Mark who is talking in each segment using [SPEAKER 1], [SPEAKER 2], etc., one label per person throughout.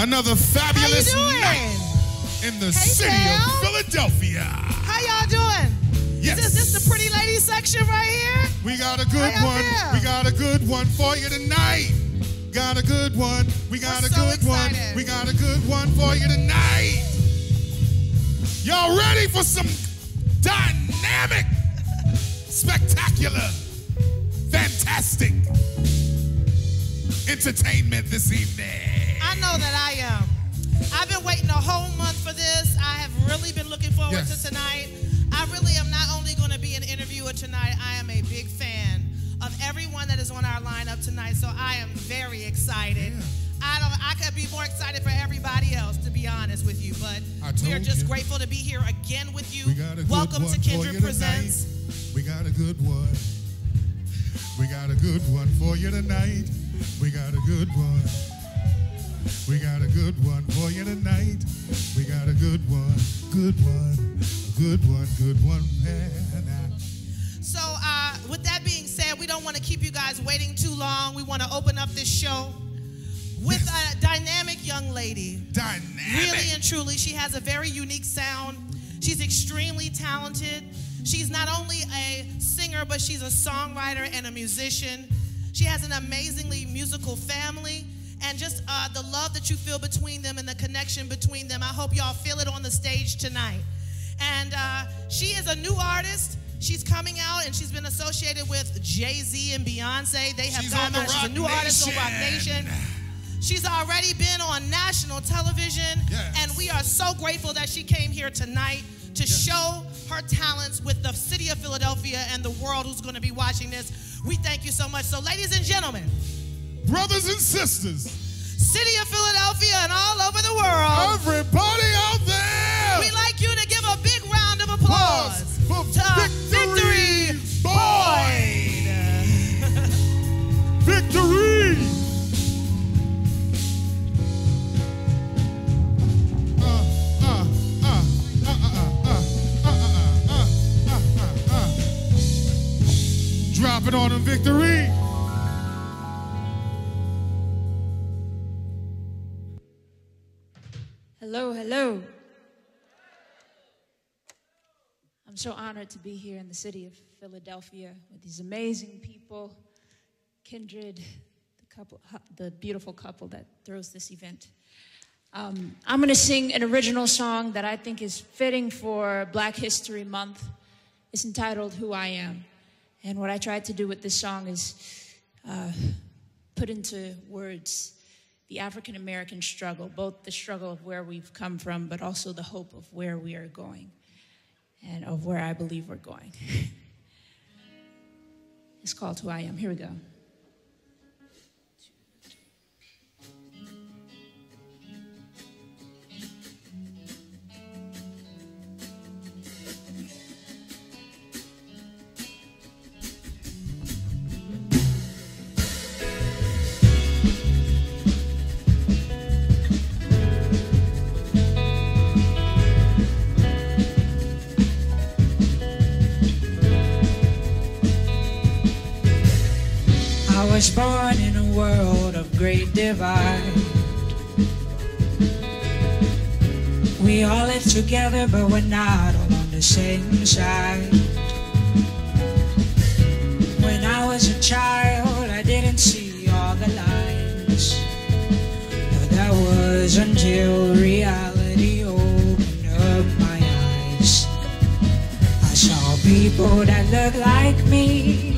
[SPEAKER 1] Another fabulous night in the city of Philadelphia.
[SPEAKER 2] How y'all doing?
[SPEAKER 1] Yes.
[SPEAKER 2] Is this the pretty lady section right here?
[SPEAKER 1] We got a good one. We got a good one for you tonight. Got a good one. We got a good one. We got a good one for you tonight. Y'all ready for some dynamic, spectacular, fantastic entertainment this evening?
[SPEAKER 2] I know that I am. I've been waiting a whole month for this. I have really been looking forward to tonight. I really am not only going to be an interviewer tonight, I am a big fan of everyone that is on our lineup tonight, so I am very excited. Yeah. I could be more excited for everybody else, to be honest with you, but we are just grateful to be here again with you. Welcome to Kindred Presents.
[SPEAKER 1] We got a good one. We got a good one for you tonight. We got a good one. We got a good one for you tonight. We got a good one, good one, good one, good one.
[SPEAKER 2] So with that being said, we don't want to keep you guys waiting too long. We want to open up this show with a dynamic young lady.
[SPEAKER 1] Dynamic.
[SPEAKER 2] Really and truly, she has a very unique sound. She's extremely talented. She's not only a singer, but she's a songwriter and a musician. She has an amazingly musical family. And just the love that you feel between them and the connection between them, I hope y'all feel it on the stage tonight. And she is a new artist. She's coming out, and she's been associated with Jay-Z and Beyonce. They have gone out. She's a new artist on Rock Nation. She's already been on national television, and we are so grateful that she came here tonight to show her talents with the city of Philadelphia and the world who's going to be watching this. We thank you so much. So, ladies and gentlemen,
[SPEAKER 1] brothers and sisters,
[SPEAKER 2] city of Philadelphia and all over the world,
[SPEAKER 1] everybody out there,
[SPEAKER 2] we'd like you to give a big round of applause to Victory Boyd.
[SPEAKER 1] Victory! Drop it on him, Victory!
[SPEAKER 3] Hello, hello. I'm so honored to be here in the city of Philadelphia with these amazing people, Kindred, the beautiful couple that throws this event. I'm going to sing an original song that I think is fitting for Black History Month. It's entitled Who I Am. And what I tried to do with this song is put into words the African-American struggle, both the struggle of where we've come from, but also the hope of where we are going and of where I believe we're going. It's called Who I Am. Here we go.
[SPEAKER 4] I was born in a world of great divide. We all live together, but we're not all on the same side. When I was a child, I didn't see all the lines, but that was until reality opened up my eyes. I saw people that looked like me,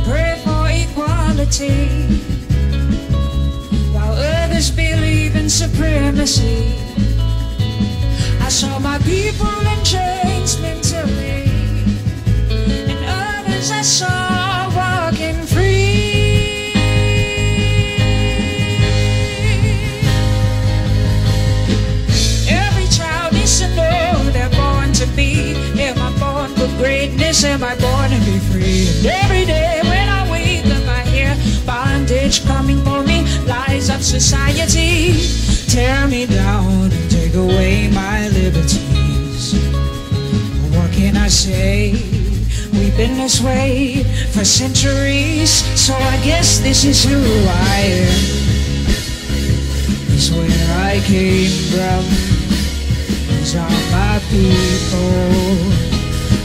[SPEAKER 4] pray for equality, while others believe in supremacy. I saw my people in chains mentally, and others I saw walking free. Every child needs to know they're born to be. Am I born for greatness? Am I born to be free? And every day when I wake up I hear bondage coming for me, lies of society tear me down and take away my liberties. What can I say? We've been this way for centuries, so I guess this is who I am. I came from. These are my people.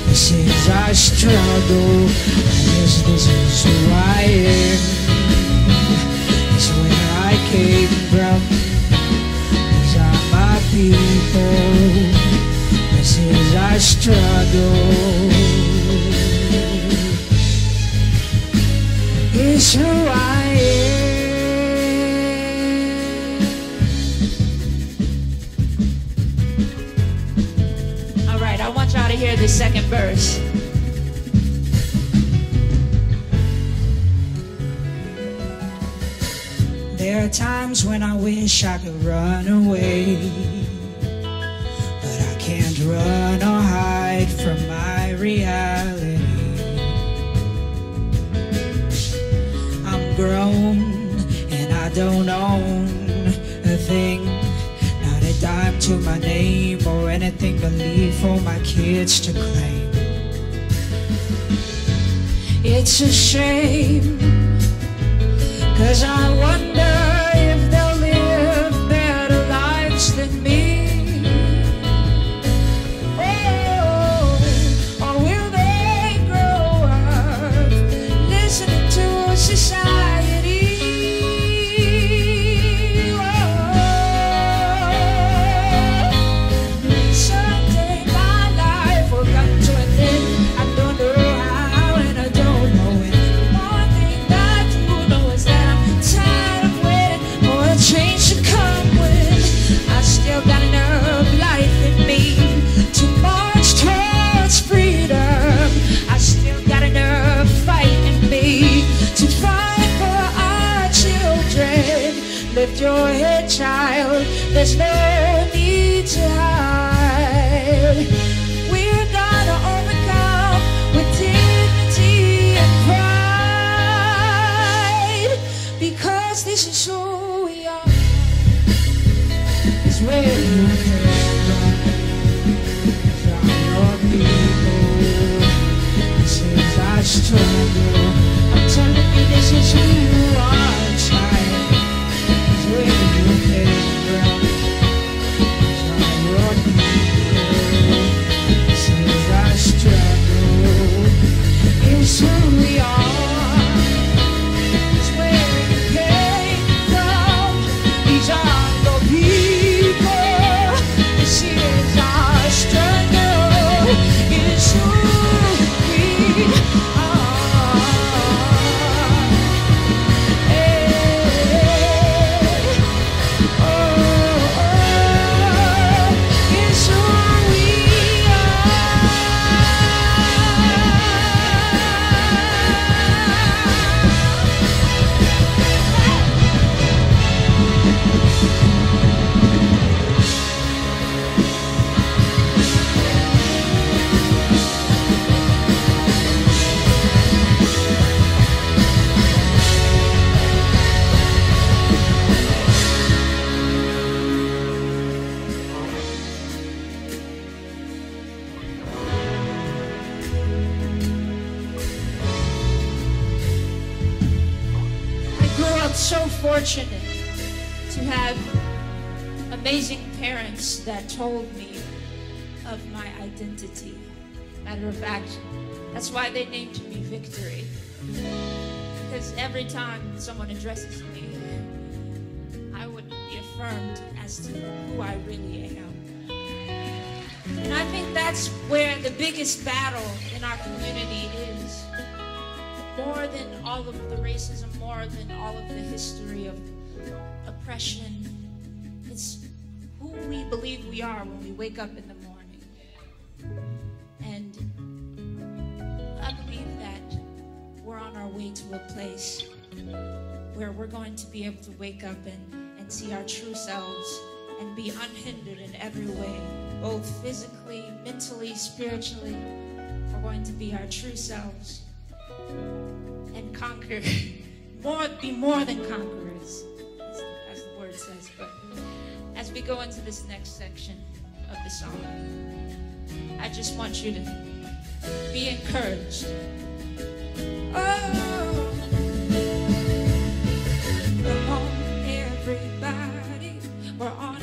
[SPEAKER 4] This is our struggle. I guess this is who I am. It's where I came from. These are my people. This is our struggle. It's who I am.
[SPEAKER 3] All right, I want y'all to hear this second verse.
[SPEAKER 4] There are times when I wish I could run away, but I can't run or hide from my reality. I'm grown and I don't own a thing, not a dime to my name or anything to leave for my kids to claim. It's a shame, 'cause I wonder if they'll live better lives than me. Oh, or will they grow up listening to society? Oh, someday my life will come to an end. I don't know how and I don't know when. One thing I do know is that I'm tired of waiting for a change to come when I still got enough life in me to march towards freedom. I still got enough fight in me to fight for our children. Lift your head, child, there's no need to hide. We're gonna overcome with dignity and pride, because this is who we are. It's where you came from. These are your people. This is our struggle. I'm telling you, this is who you are, child. It's where you came from. These are your people. This is our struggle. It's who we are. It's where you came from. These are your people. This is our struggle. It's who we are. Hey, oh, it's who we I grew up so fortunate to have amazing parents that told me of my identity. Matter of fact, that's why they named me Victory. Because every time someone addresses me, I would be affirmed as to who I really am. And I think that's where the biggest battle in our community is. More than all of the racism, more than all of the history of oppression, it's who we believe we are when we wake up in the morning. And I believe that we're on our way to a place where we're going to be able to wake up and see our true selves and be unhindered in every way, both physically, mentally, spiritually. We're going to be our true selves and conquer, be more than conquerors, as the word says. But as we go into this next section of the song, I just want you to be encouraged. Oh, come on, everybody, we're on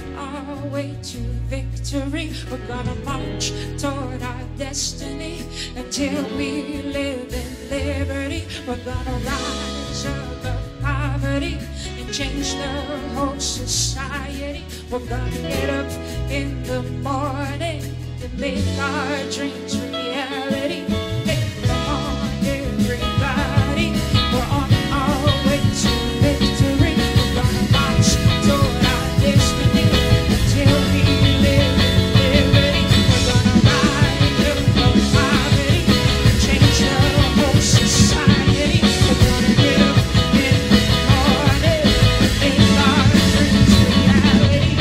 [SPEAKER 4] destiny until we live in liberty. We're gonna rise above poverty and change the whole society. We're gonna get up in the morning and make our dreams reality. Hey, come on, everybody, we're on our way to victory. We're gonna march toward our destiny until we live in liberty. We're gonna rise above poverty and change the whole society. We're gonna get up in the morning and make our dreams reality.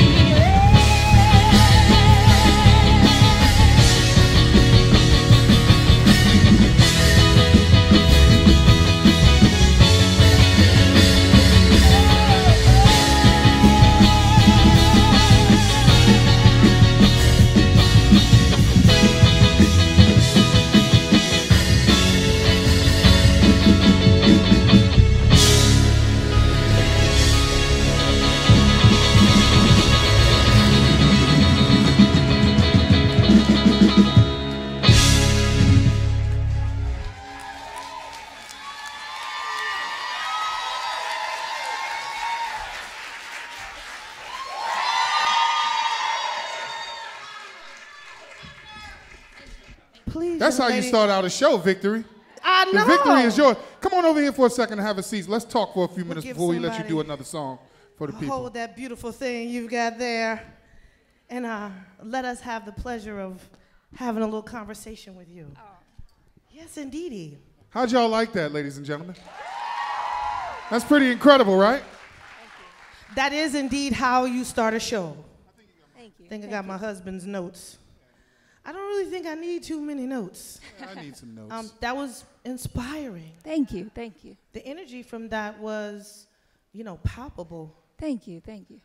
[SPEAKER 2] Please,
[SPEAKER 1] That's
[SPEAKER 2] young
[SPEAKER 1] how you
[SPEAKER 2] lady.
[SPEAKER 1] start out a show, Victory.
[SPEAKER 2] I
[SPEAKER 1] The
[SPEAKER 2] know.
[SPEAKER 1] victory is yours. Come on over here for a second and have a seat. Let's talk for a few minutes
[SPEAKER 2] give
[SPEAKER 1] before we let you
[SPEAKER 2] somebody
[SPEAKER 1] do another song for the people.
[SPEAKER 2] Hold that beautiful thing you've got there, and let us have the pleasure of having a little conversation with you. Yes, indeedy.
[SPEAKER 1] How'd y'all like that, ladies and gentlemen? That's pretty incredible, right?
[SPEAKER 2] That is indeed how you start a show.
[SPEAKER 3] Thank you.
[SPEAKER 2] I think I got my husband's notes. I don't really think I need too many notes.
[SPEAKER 1] I need some notes.
[SPEAKER 2] That was inspiring.
[SPEAKER 3] Thank you. Thank you.
[SPEAKER 2] The energy from that was, palpable.
[SPEAKER 3] Thank you. Thank you.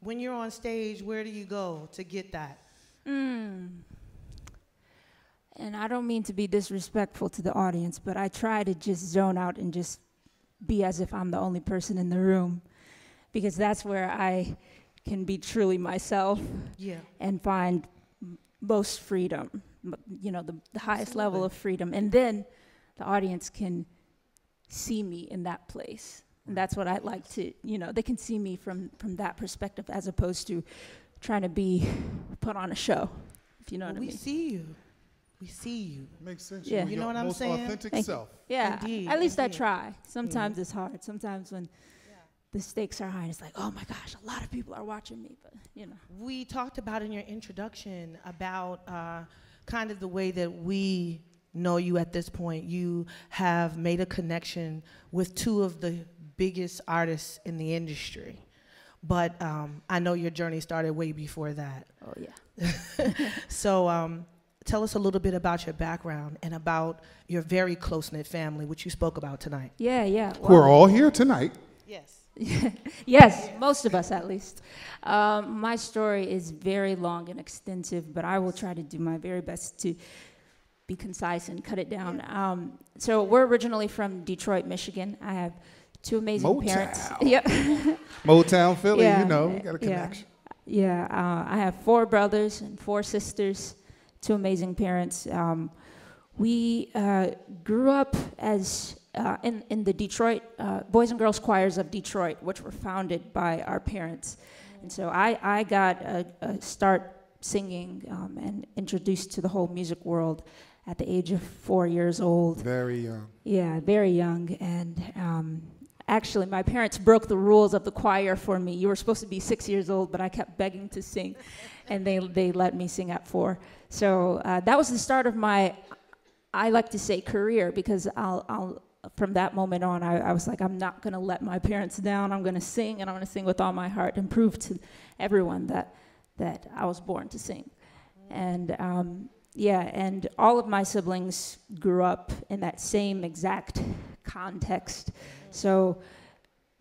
[SPEAKER 2] When you're on stage, where do you go to get that?
[SPEAKER 3] And I don't mean to be disrespectful to the audience, but I try to just zone out and just be as if I'm the only person in the room, because that's where I can be truly myself and find most freedom, the highest level of freedom. And then the audience can see me in that place. And that's what I like to, they can see me from that perspective as opposed to trying to put on a show, if you know what I mean.
[SPEAKER 2] We see you. We see you.
[SPEAKER 1] Makes sense.
[SPEAKER 3] Yeah.
[SPEAKER 1] You're
[SPEAKER 2] You know
[SPEAKER 1] your
[SPEAKER 2] what I'm
[SPEAKER 1] most
[SPEAKER 2] saying?
[SPEAKER 1] authentic
[SPEAKER 3] Thank you.
[SPEAKER 1] self.
[SPEAKER 3] Yeah,
[SPEAKER 2] Indeed,
[SPEAKER 3] at least
[SPEAKER 2] indeed.
[SPEAKER 3] I try. Sometimes it's hard. Sometimes when the stakes are high, it's like, oh my gosh, a lot of people are watching me, but
[SPEAKER 2] We talked about in your introduction about kind of the way that we know you at this point. You have made a connection with two of the biggest artists in the industry. But I know your journey started way before that.
[SPEAKER 3] oh yeah.
[SPEAKER 2] So tell us a little bit about your background and about your very close-knit family, which you spoke about tonight.
[SPEAKER 3] Yeah.
[SPEAKER 1] We're all here tonight.
[SPEAKER 2] Yes.
[SPEAKER 3] Yes, most of us at least. My story is very long and extensive, but I will try to do my very best to be concise and cut it down. So we're originally from Detroit, Michigan. I have two amazing parents. Yep.
[SPEAKER 1] Motown, Philly,
[SPEAKER 3] Yeah,
[SPEAKER 1] we got a connection.
[SPEAKER 3] Yeah, I have 4 brothers and 4 sisters, 2 amazing parents. We grew up as in the Detroit Boys and Girls Choirs of Detroit, which were founded by our parents. And so I got a start singing and introduced to the whole music world at the age of 4 years old.
[SPEAKER 1] Very young.
[SPEAKER 3] Yeah, very young. And actually, my parents broke the rules of the choir for me. You were supposed to be 6 years old, but I kept begging to sing, and they let me sing at 4. So that was the start of my, I like to say, career, because I'll from that moment on, I was like, I'm not going to let my parents down. I'm going to sing, and I'm going to sing with all my heart and prove to everyone that I was born to sing. And and all of my siblings grew up in that same exact context. So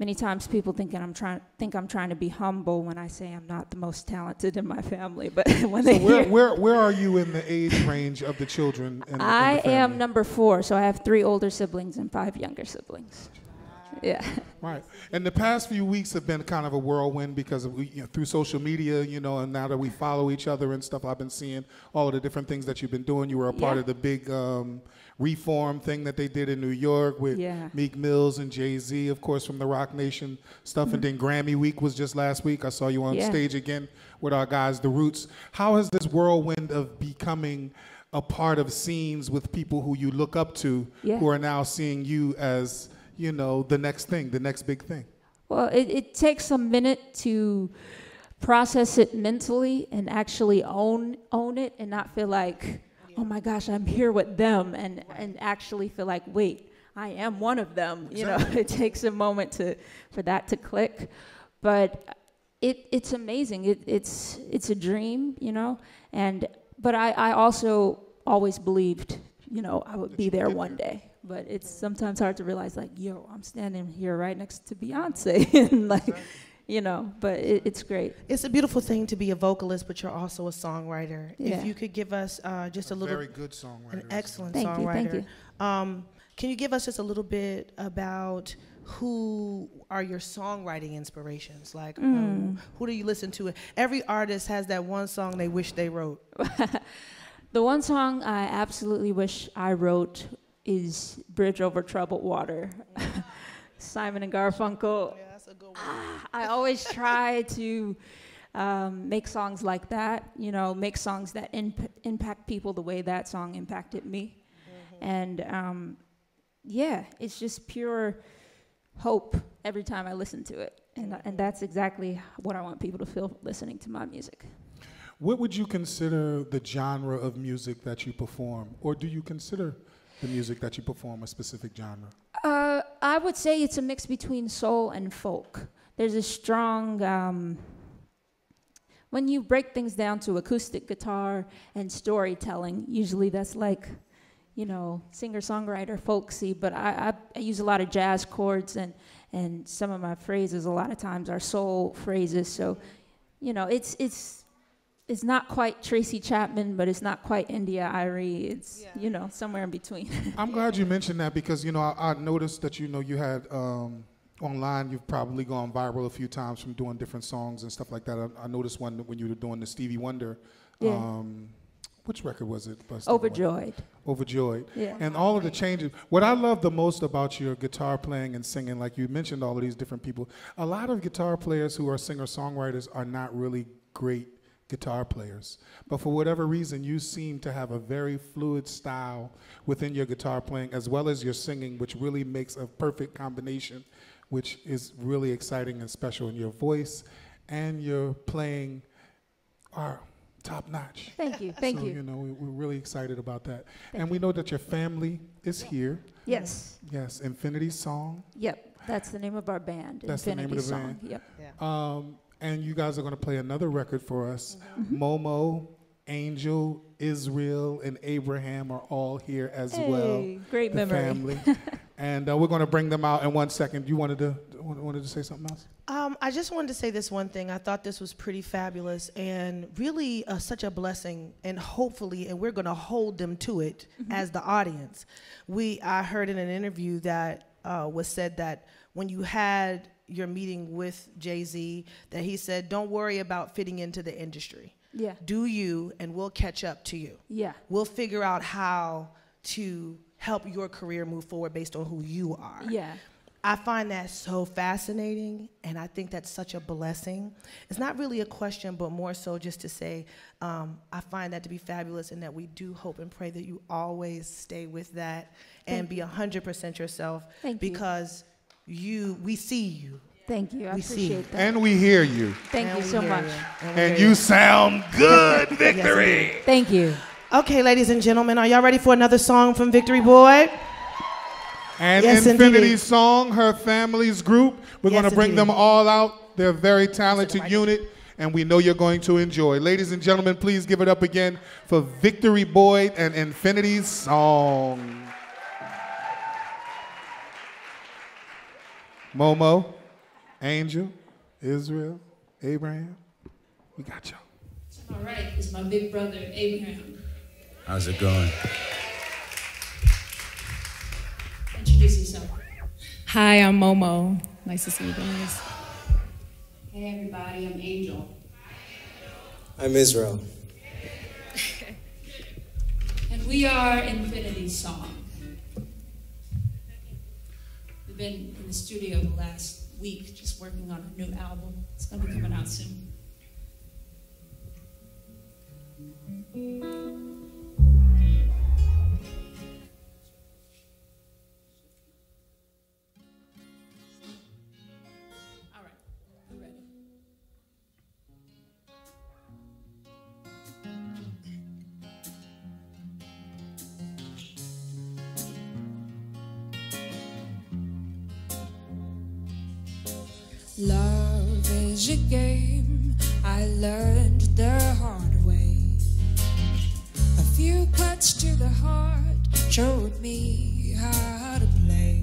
[SPEAKER 3] many times people think I'm trying to be humble when I say I'm not the most talented in my family. But when they
[SPEAKER 1] where are you in the age range of the children? In
[SPEAKER 3] I
[SPEAKER 1] the
[SPEAKER 3] am
[SPEAKER 1] family?
[SPEAKER 3] number 4, so I have 3 older siblings and 5 younger siblings. Yeah.
[SPEAKER 1] Right. And the past few weeks have been kind of a whirlwind because of, through social media, and now that we follow each other and stuff, I've been seeing all of the different things that you've been doing. You were a part of the big reform thing that they did in New York with Meek Mills and Jay-Z, of course, from the Rock Nation stuff. And then Grammy Week was just last week. I saw you on stage again with our guys, The Roots. How has this whirlwind of becoming a part of scenes with people who you look up to, who are now seeing you as, the next thing, the next big thing?
[SPEAKER 3] Well, it takes a minute to process it mentally and actually own it and not feel like, oh my gosh, I'm here with them, and actually feel like, wait, I am one of them.
[SPEAKER 1] Exactly.
[SPEAKER 3] It takes a moment for that to click, but it's amazing. It's a dream, but I also always believed, I would be there one day. But it's sometimes hard to realize, like, yo, I'm standing here right next to Beyonce, and but it's great.
[SPEAKER 2] It's a beautiful thing to be a vocalist, but you're also a songwriter.
[SPEAKER 3] Yeah.
[SPEAKER 2] If you could give us just a little...
[SPEAKER 1] Very good songwriter.
[SPEAKER 2] An excellent
[SPEAKER 3] songwriter.
[SPEAKER 2] Thank you. Can you give us just a little bit about who are your songwriting inspirations? Like, who do you listen to? Every artist has that one song they wish they wrote.
[SPEAKER 3] The one song I absolutely wish I wrote is Bridge Over Troubled Water. Simon and Garfunkel.
[SPEAKER 2] Yeah, that's a good one.
[SPEAKER 3] I always try to make songs like that, make songs that impact people the way that song impacted me. And it's just pure hope every time I listen to it. And that's exactly what I want people to feel listening to my music.
[SPEAKER 1] What would you consider the genre of music that you perform? Or do you consider the music that you perform a specific genre?
[SPEAKER 3] I would say it's a mix between soul and folk. There's a strong, when you break things down to acoustic guitar and storytelling, usually that's like, singer-songwriter, folksy, but I use a lot of jazz chords, and some of my phrases a lot of times are soul phrases. So, it's not quite Tracy Chapman, but it's not quite India Arie. It's, somewhere in between.
[SPEAKER 1] I'm glad you mentioned that because, I noticed that, you had online, you've probably gone viral a few times from doing different songs and stuff like that. I noticed one when you were doing the Stevie Wonder. Which record was it?
[SPEAKER 3] Overjoyed.
[SPEAKER 1] Overjoyed.
[SPEAKER 3] Yeah.
[SPEAKER 1] And all of the changes. What I love the most about your guitar playing and singing, like you mentioned all of these different people, a lot of guitar players who are singer-songwriters are not really great guitar players. But for whatever reason, you seem to have a very fluid style within your guitar playing as well as your singing, which really makes a perfect combination, which is really exciting and special. And your voice and your playing are top notch.
[SPEAKER 3] Thank you. Thank you.
[SPEAKER 1] We're really excited about that. And we know that your family is here.
[SPEAKER 3] Yes.
[SPEAKER 1] Yes. Infinity Song.
[SPEAKER 3] Yep. That's the name of our band.
[SPEAKER 1] That's
[SPEAKER 3] Infinity
[SPEAKER 1] the name of the
[SPEAKER 3] Song.
[SPEAKER 1] band.
[SPEAKER 3] Yep.
[SPEAKER 2] Yeah.
[SPEAKER 1] And you guys are going to play another record for us. Momo, Angel, Israel, and Abraham are all here as well.
[SPEAKER 3] Great
[SPEAKER 1] the
[SPEAKER 3] memory.
[SPEAKER 1] Family. And we're going to bring them out in 1 second. You wanted to say something else?
[SPEAKER 2] I just wanted to say this one thing. I thought this was pretty fabulous and really such a blessing, and hopefully, and we're going to hold them to it as the audience. I heard in an interview that was said that when you had your meeting with Jay-Z, that he said, don't worry about fitting into the industry.
[SPEAKER 3] Yeah.
[SPEAKER 2] Do you, and we'll catch up to you.
[SPEAKER 3] Yeah.
[SPEAKER 2] We'll figure out how to help your career move forward based on who you are.
[SPEAKER 3] Yeah.
[SPEAKER 2] I find that so fascinating, and I think that's such a blessing. It's not really a question, but more so just to say, I find that to be fabulous, and that we do hope and pray that you always stay with that and be 100% yourself.
[SPEAKER 3] Thank you.
[SPEAKER 2] Because we see you.
[SPEAKER 3] Thank you. I appreciate that.
[SPEAKER 1] And we hear you.
[SPEAKER 3] Thank you so much.
[SPEAKER 1] And you sound good, Victory.
[SPEAKER 2] Yes,
[SPEAKER 3] thank you.
[SPEAKER 2] Okay, ladies and gentlemen, are y'all ready for another song from Victory Boy?
[SPEAKER 1] And
[SPEAKER 2] yes,
[SPEAKER 1] Infinity
[SPEAKER 2] indeed.
[SPEAKER 1] Song, her family's group. We're going to bring them all out. They're a very talented unit, and we know you're going to enjoy. Ladies and gentlemen, please give it up again for Victory Boyd and Infinity Song. Momo, Angel, Israel, Abraham, we got y'all.
[SPEAKER 3] All right, it's my big brother, Abraham.
[SPEAKER 5] How's it going?
[SPEAKER 3] Introduce yourself.
[SPEAKER 4] Hi, I'm Momo. Nice to see you guys.
[SPEAKER 3] Hey everybody, I'm Angel.
[SPEAKER 5] I'm Israel.
[SPEAKER 3] And we are Infinity Song. We've been in the studio the last week just working on a new album. It's going to be coming out soon. All right, we're ready.
[SPEAKER 4] Love is a game I learned the hard way. A few cuts to the heart showed me how to play.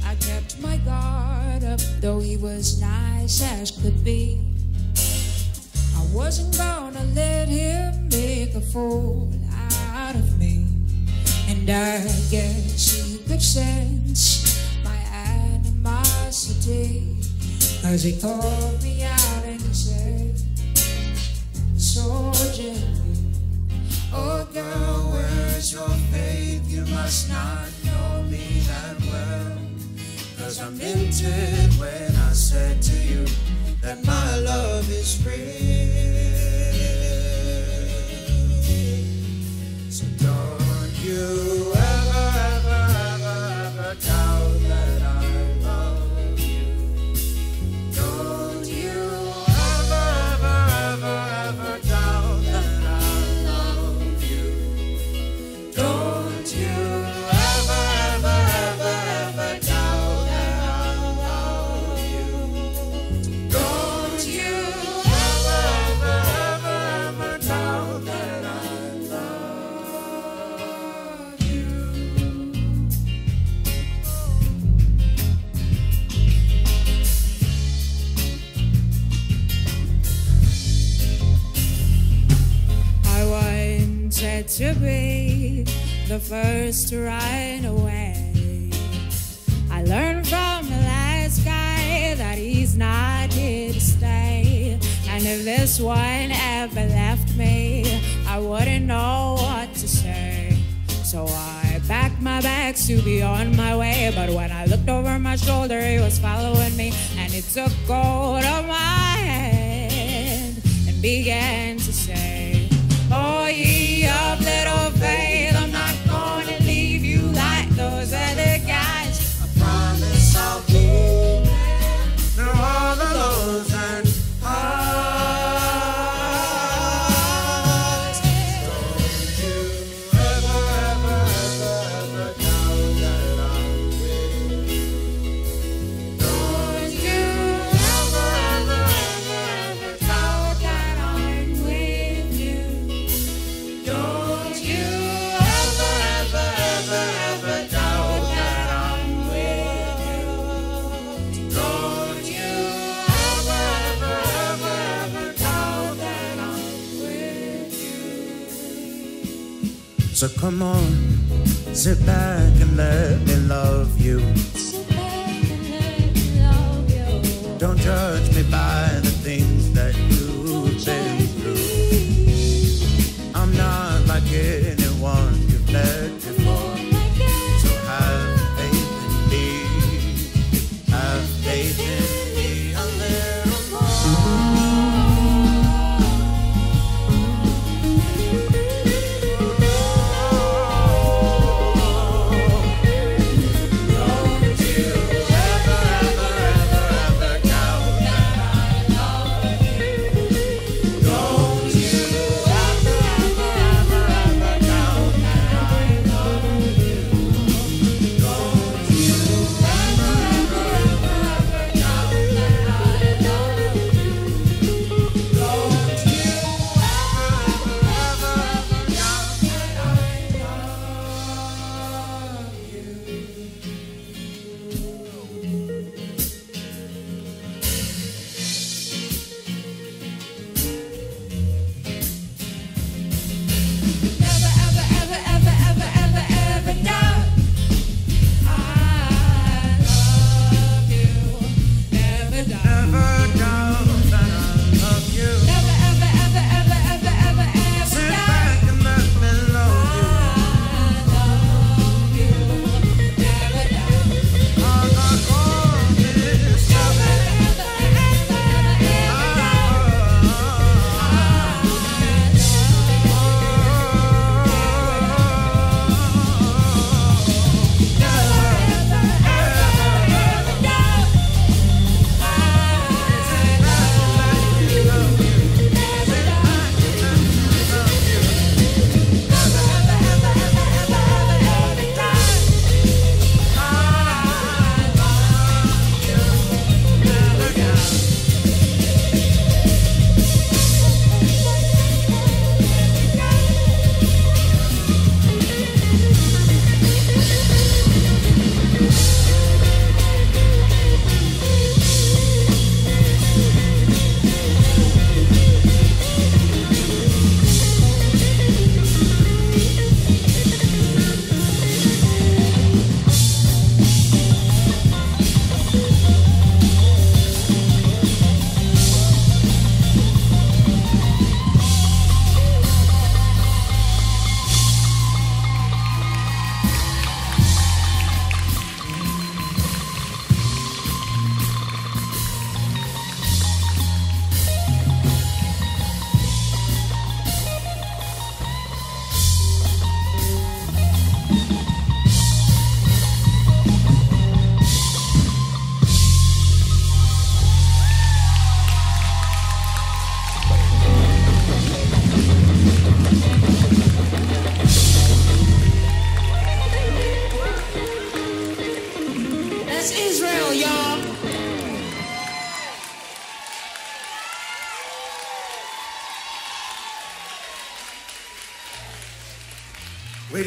[SPEAKER 4] I kept my guard up, though he was nice as could be. I wasn't gonna let him make a fool out of me. And I guess he could sense my animosity, 'cause he called me out and he said so gently, "Oh girl, where's your faith? You must not know me that well, 'cause I meant it when I said to you that my love is real. So don't you ever, ever, ever, ever doubt that I love you. Don't you ever, ever, ever, ever doubt that I love you. Don't you ever, ever, ever, ever doubt that I love you. Don't you ever, ever, ever, ever doubt that I love you. I wanted to be the first to run away. I learned from the last guy that he's not here to stay. And if this one ever left me, I wouldn't know what to say. So I packed my bags to be on my way. But when I looked over my shoulder, he was following me. And he took hold of my hand and began to say, "Oh, ye of little faith, I'm not gonna leave you like those other guys. I promise I'll be there through all the lows and highs. Don't you ever, ever, ever, ever doubt that I'm with you. Don't you ever, ever, ever, ever doubt that I'm with you. Don't you ever, ever, ever, ever doubt that I'm with you. Don't you ever, ever, ever, ever doubt that I'm with you." So come on, sit back and let me love you.
[SPEAKER 3] Sit back and let me love you.
[SPEAKER 4] Don't judge me by the things that you've been through. I'm not like anyone you've met before. So have faith in me. Have faith in me a little more.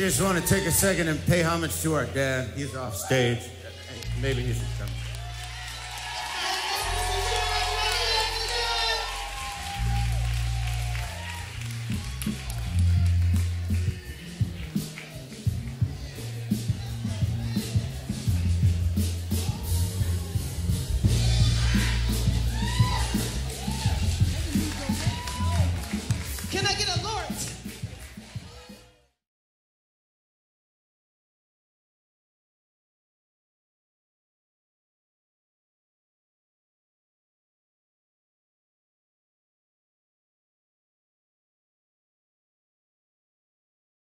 [SPEAKER 6] just want to take a second and pay homage to our dad. He's off stage. Maybe he should come.